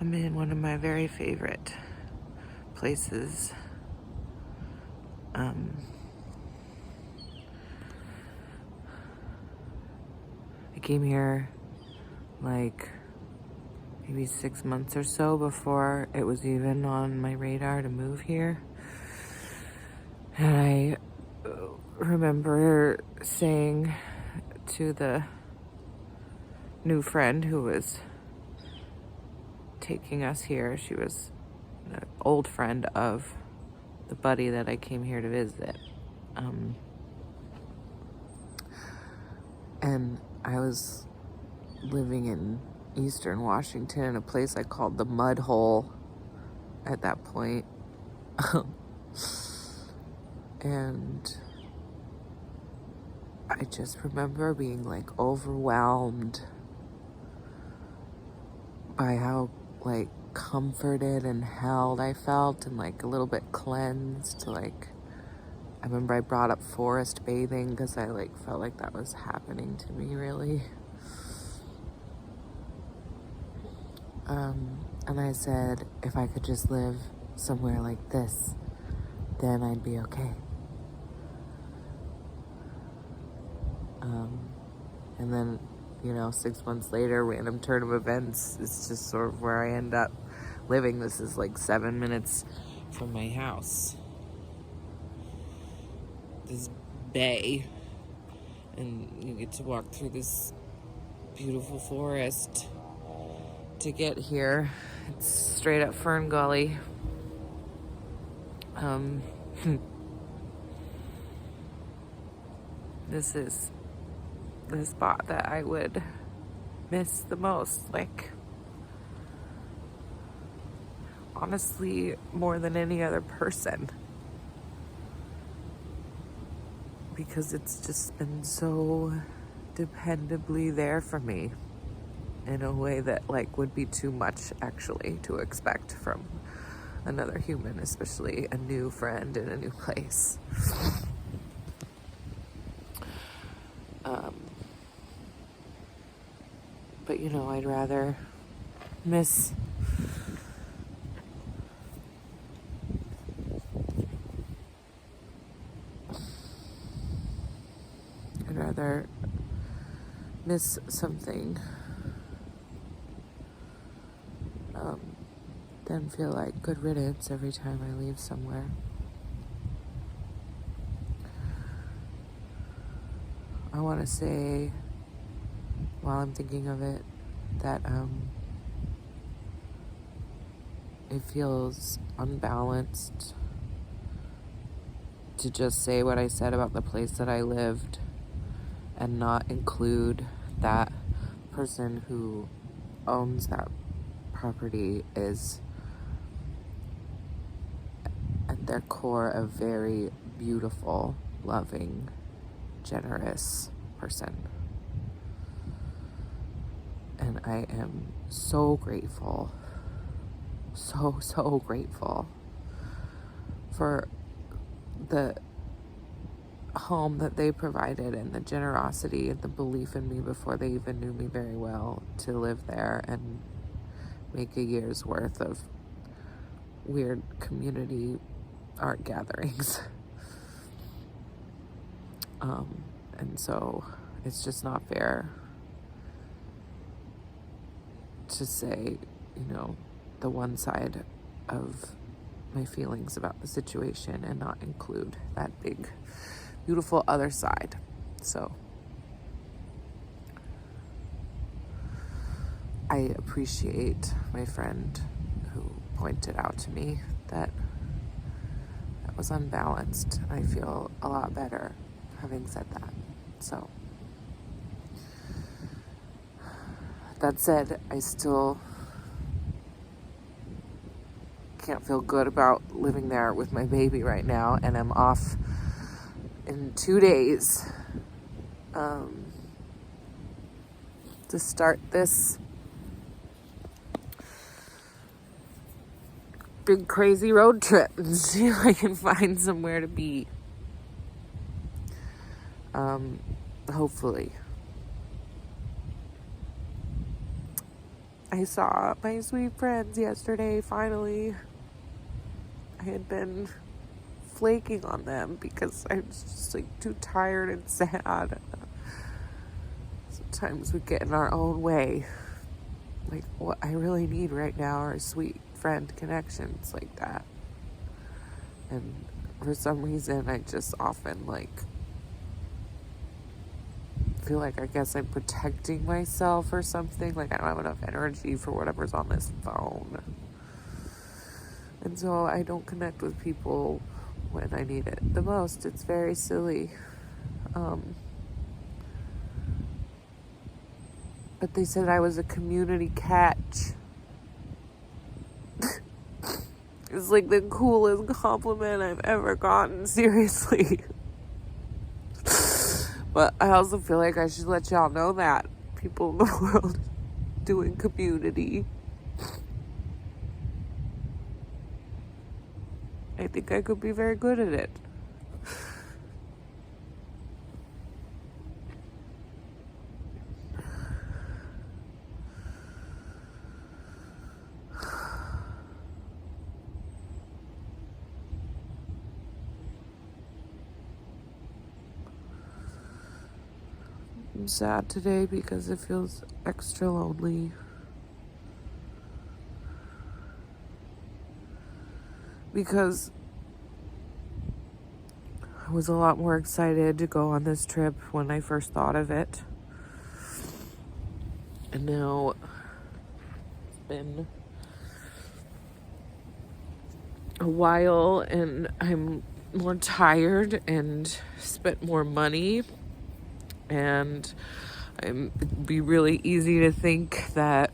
I'm in one of my very favorite places. I came here like maybe 6 months or so before it was even on my radar to move here. And I remember saying to the new friend who was taking us here, she was an old friend of the buddy that I came here to visit. And I was living in Eastern Washington in a place I called the Mud Hole at that point. And I just remember being like overwhelmed by how like comforted and held I felt, and like a little bit cleansed. Like, I remember I brought up forest bathing because I like felt like that was happening to me, really. And I said, if I could just live somewhere like this, then I'd be okay. And then, 6 months later, random turn of events, it's just sort of where I end up living. This is like 7 minutes from my house. This bay. And you get to walk through this beautiful forest to get here. It's straight up Fern Gully. This is the spot that I would miss the most. Like, honestly, more than any other person. Because it's just been so dependably there for me in a way that like would be too much actually to expect from another human, especially a new friend in a new place. But I'd rather miss something than feel like good riddance every time I leave somewhere. I want to say, while I'm thinking of it, that it feels unbalanced to just say what I said about the place that I lived and not include that person who owns that property is at their core a very beautiful, loving, generous person. And I am so grateful, so grateful for the home that they provided and the generosity and the belief in me before they even knew me very well to live there and make a year's worth of weird community art gatherings. And so it's just not fair to say, the one side of my feelings about the situation and not include that big, beautiful other side. So I appreciate my friend who pointed out to me that was unbalanced. I feel a lot better having said that. So that said, I still can't feel good about living there with my baby right now, and I'm off in 2 days to start this big crazy road trip and see if I can find somewhere to be. Hopefully. I saw my sweet friends yesterday, finally. I had been flaking on them because I was just like too tired and sad. Sometimes we get in our own way. Like, what I really need right now are sweet friend connections like that. And for some reason, I just often like feel like I guess I'm protecting myself or something. Like I don't have enough energy for whatever's on this phone. And so I don't connect with people when I need it the most. It's very silly. But they said I was a community catch. It's like the coolest compliment I've ever gotten, seriously. But I also feel like I should let y'all know that people in the world doing community. I think I could be very good at it. I'm sad today because it feels extra lonely. Because I was a lot more excited to go on this trip when I first thought of it. And now it's been a while and I'm more tired and spent more money. And it'd be really easy to think that,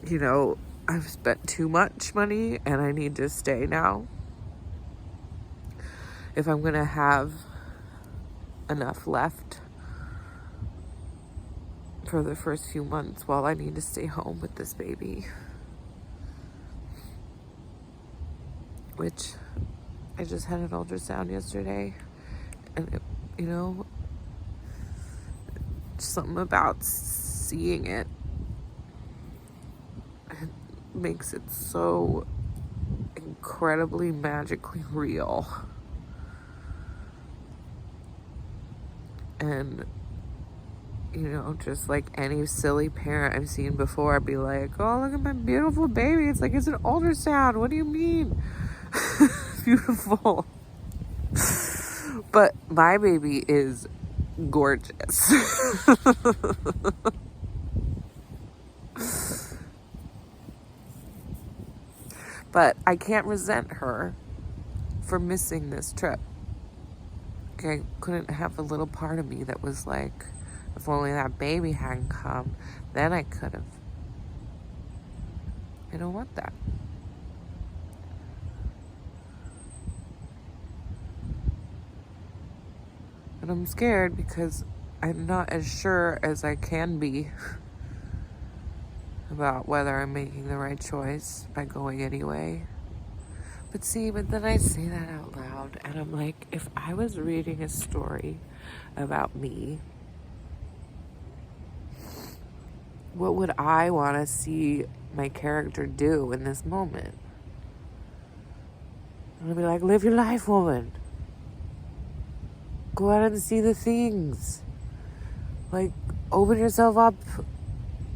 you know, I've spent too much money and I need to stay now. If I'm going to have enough left for the first few months while I need to stay home with this baby. Which I just had an ultrasound yesterday. And, something about seeing it makes it so incredibly magically real. And, just like any silly parent I've seen before, I'd be like, oh, look at my beautiful baby. It's like, it's an ultrasound. What do you mean? Beautiful. But my baby is gorgeous. But I can't resent her for missing this trip. I couldn't have a little part of me that was like, if only that baby hadn't come, then I could have. I don't want that. And I'm scared because I'm not as sure as I can be about whether I'm making the right choice by going anyway. But then I say that out loud and I'm like, if I was reading a story about me, what would I want to see my character do in this moment? I'm gonna be like, live your life, woman. Go out and see the things. Like, open yourself up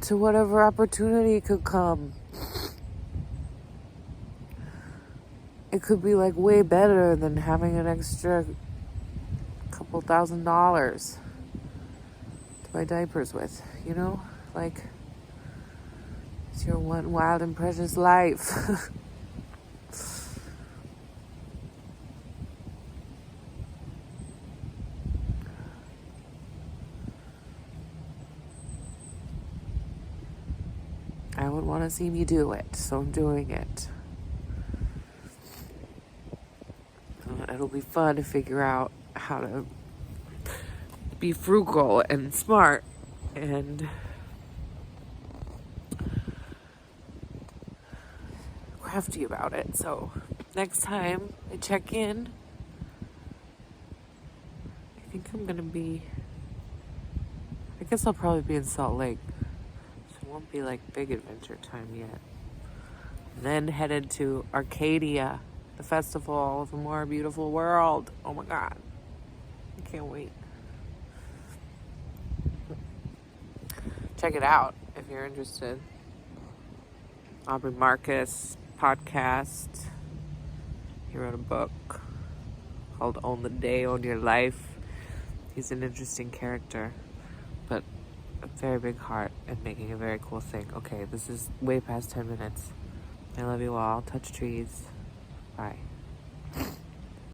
to whatever opportunity could come. It could be like way better than having an extra couple $1,000s to buy diapers with, Like, it's your one wild and precious life. I would want to see me do it, so I'm doing it. It'll be fun to figure out how to be frugal and smart and crafty about it. So next time I check in, I guess I'll probably be in Salt Lake. So it won't be like big adventure time yet. Then headed to Arcadia, the festival of a more beautiful world. Oh my God. I can't wait. Check it out if you're interested. Aubrey Marcus podcast. He wrote a book called Own the Day, Own Your Life. He's an interesting character, but a very big heart and making a very cool thing. Okay, this is way past 10 minutes. I love you all. Touch trees. Bye.